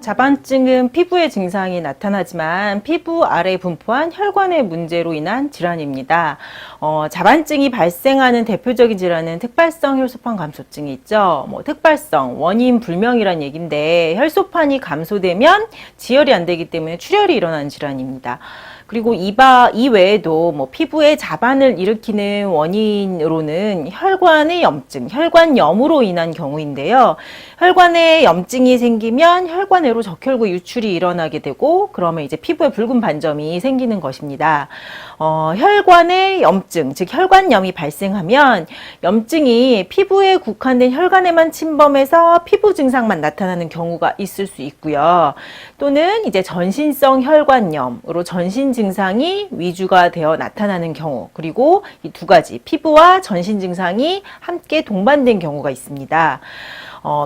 자반증은 피부의 증상이 나타나지만 피부 아래에 분포한 혈관의 문제로 인한 질환입니다. 자반증이 발생하는 대표적인 질환은 특발성 혈소판 감소증이 있죠. 특발성, 원인 불명이란 얘기인데 혈소판이 감소되면 지혈이 안 되기 때문에 출혈이 일어나는 질환입니다. 그리고 이 외에도 피부에 자반을 일으키는 원인으로는 혈관의 염증, 혈관염으로 인한 경우인데요. 혈관에 염증이 생기면 혈관외로 적혈구 유출이 일어나게 되고 그러면 이제 피부에 붉은 반점이 생기는 것입니다. 혈관의 염증, 즉 혈관염이 발생하면 염증이 피부에 국한된 혈관에만 침범해서 피부 증상만 나타나는 경우가 있을 수 있고요. 또는 이제 전신성 혈관염으로 전신 증상이 위주가 되어 나타나는 경우, 그리고 이 두 가지 피부와 전신 증상이 함께 동반된 경우가 있습니다.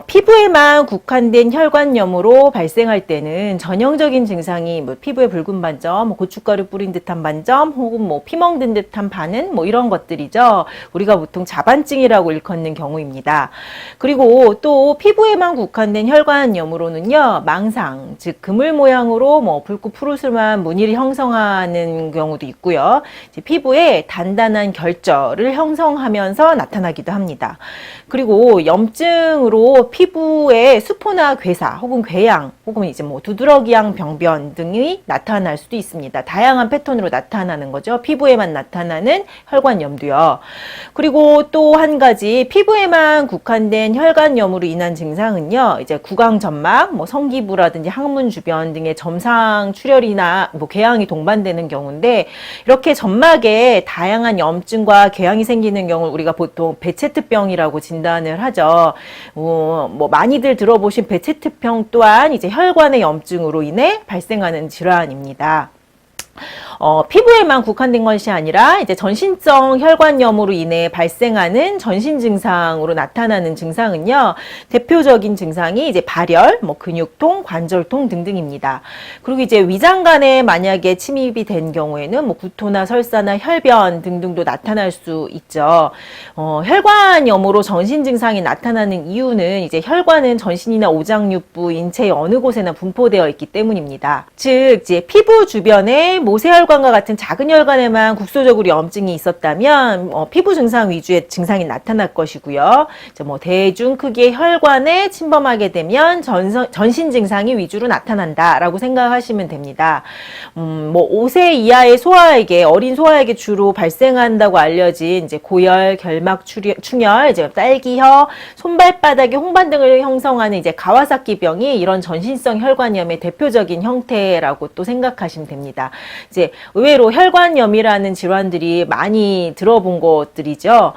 피부에만 국한된 혈관염으로 발생할 때는 전형적인 증상이 피부에 붉은 반점, 고춧가루 뿌린 듯한 반점, 혹은 피멍 든 듯한 반은 이런 것들이죠. 우리가 보통 자반증이라고 일컫는 경우입니다. 그리고 또 피부에만 국한된 혈관염으로는요, 망상, 즉 그물 모양으로 붉고 푸르스름한 무늬를 형성하는 경우도 있고요. 피부에 단단한 결절을 형성하면서 나타나기도 합니다. 그리고 염증으로 피부에 수포나 괴사 혹은 궤양 혹은 이제 두드러기양 병변 등이 나타날 수도 있습니다. 다양한 패턴으로 나타나는 거죠. 피부에만 나타나는 혈관염도요. 그리고 또 한 가지 피부에만 국한된 혈관염으로 인한 증상은요. 이제 구강점막, 성기부라든지 항문 주변 등의 점상 출혈이나 궤양이 동반되는 경우인데 이렇게 점막에 다양한 염증과 궤양이 생기는 경우를 우리가 보통 베체트병이라고 진단을 하죠. 많이들 들어보신 베체트병 또한 이제 혈관의 염증으로 인해 발생하는 질환입니다. 피부에만 국한된 것이 아니라 이제 전신성 혈관염으로 인해 발생하는 전신 증상으로 나타나는 증상은요. 대표적인 증상이 이제 발열, 근육통, 관절통 등등입니다. 그리고 이제 위장관에 만약에 침입이 된 경우에는 구토나 설사나 혈변 등등도 나타날 수 있죠. 혈관염으로 전신 증상이 나타나는 이유는 이제 혈관은 전신이나 오장육부, 인체의 어느 곳에나 분포되어 있기 때문입니다. 즉 이제 피부 주변에 모세혈관과 같은 작은 혈관에만 국소적으로 염증이 있었다면 피부 증상 위주의 증상이 나타날 것이고요. 대중 크기의 혈관에 침범하게 되면 전신 증상이 위주로 나타난다라고 생각하시면 됩니다. 5세 이하의 소아에게 어린 소아에게 주로 발생한다고 알려진 이제 고열, 결막 충혈, 이제 딸기혀, 손발바닥에 홍반 등을 형성하는 이제 가와사키 병이 이런 전신성 혈관염의 대표적인 형태라고 또 생각하시면 됩니다. 이제 의외로 혈관염이라는 질환들이 많이 들어본 것들이죠.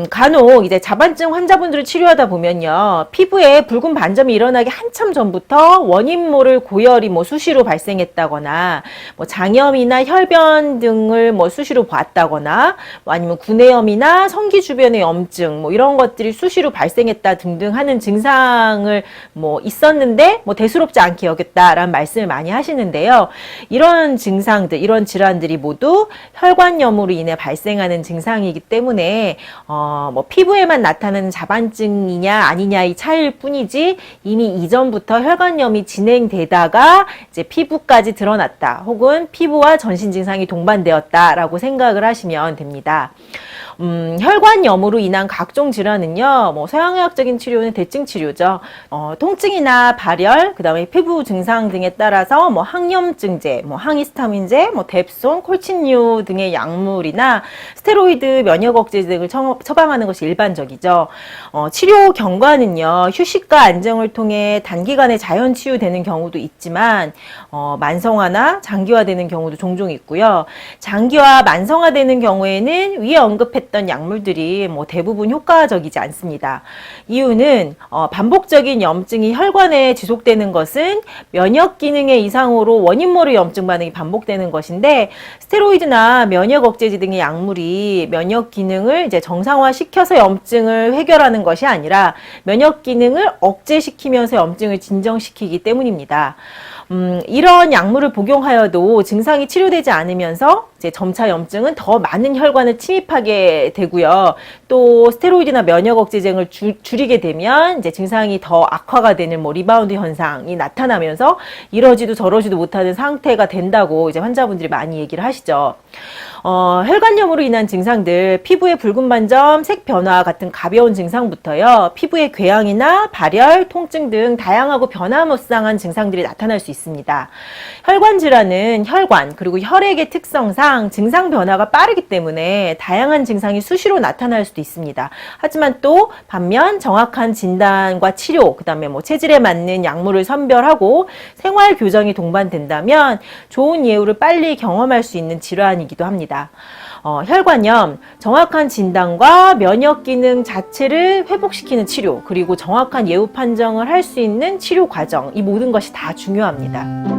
간혹 이제 자반증 환자분들을 치료하다 보면요, 피부에 붉은 반점이 일어나기 한참 전부터 원인 모를 고열이 수시로 발생했다거나, 장염이나 혈변 등을 수시로 봤다거나, 아니면 구내염이나 성기 주변의 염증, 이런 것들이 수시로 발생했다 등등 하는 증상을 있었는데, 대수롭지 않게 여겼다라는 말씀을 많이 하시는데요. 이런 증상들, 이런 질환들이 모두 혈관염으로 인해 발생하는 증상이기 때문에 피부에만 나타나는 자반증이냐 아니냐의 차이일 뿐이지 이미 이전부터 혈관염이 진행되다가 이제 피부까지 드러났다 혹은 피부와 전신 증상이 동반되었다라고 생각을 하시면 됩니다. 혈관염으로 인한 각종 질환은요, 서양의학적인 치료는 대증 치료죠. 통증이나 발열, 그 다음에 피부 증상 등에 따라서 항염증제, 항히스타민제, 뎁손, 콜친류 등의 약물이나 스테로이드, 면역 억제 등을 처방하는 것이 일반적이죠. 치료 경과는요, 휴식과 안정을 통해 단기간에 자연 치유되는 경우도 있지만 만성화나 장기화되는 경우도 종종 있고요. 장기화, 만성화되는 경우에는 위에 언급했던 약물들이 대부분 효과적이지 않습니다. 이유는 반복적인 염증이 혈관에 지속되는 것은 면역 기능의 이상으로 원인 모를 염증 반응이 반복되는 것인데 스테로이드나 면역 억제제 등의 약물이 면역 기능을 이제 정상화시켜서 염증을 해결하는 것이 아니라 면역 기능을 억제시키면서 염증을 진정시키기 때문입니다. 이런 약물을 복용하여도 증상이 치료되지 않으면서 이제 점차 염증은 더 많은 혈관을 침입하게 되고요. 또 스테로이드나 면역 억제제를 줄이게 되면 이제 증상이 더 악화가 되는 뭐 리바운드 현상이 나타나면서 이러지도 저러지도 못하는 상태가 된다고 이제 환자분들이 많이 얘기를 하시죠. 혈관염으로 인한 증상들, 피부의 붉은 반점, 색 변화 같은 가벼운 증상부터요, 피부의 궤양이나 발열, 통증 등 다양하고 변화무쌍한 증상들이 나타날 수 있습니다. 혈관 질환은 혈관 그리고 혈액의 특성상 증상 변화가 빠르기 때문에 다양한 증상이 수시로 나타날 수도 있습니다. 하지만 또 반면 정확한 진단과 치료, 그다음에 뭐 체질에 맞는 약물을 선별하고 생활 교정이 동반된다면 좋은 예후를 빨리 경험할 수 있는 질환이기도 합니다. 혈관염, 정확한 진단과 면역 기능 자체를 회복시키는 치료, 그리고 정확한 예후 판정을 할 수 있는 치료 과정, 이 모든 것이 다 중요합니다.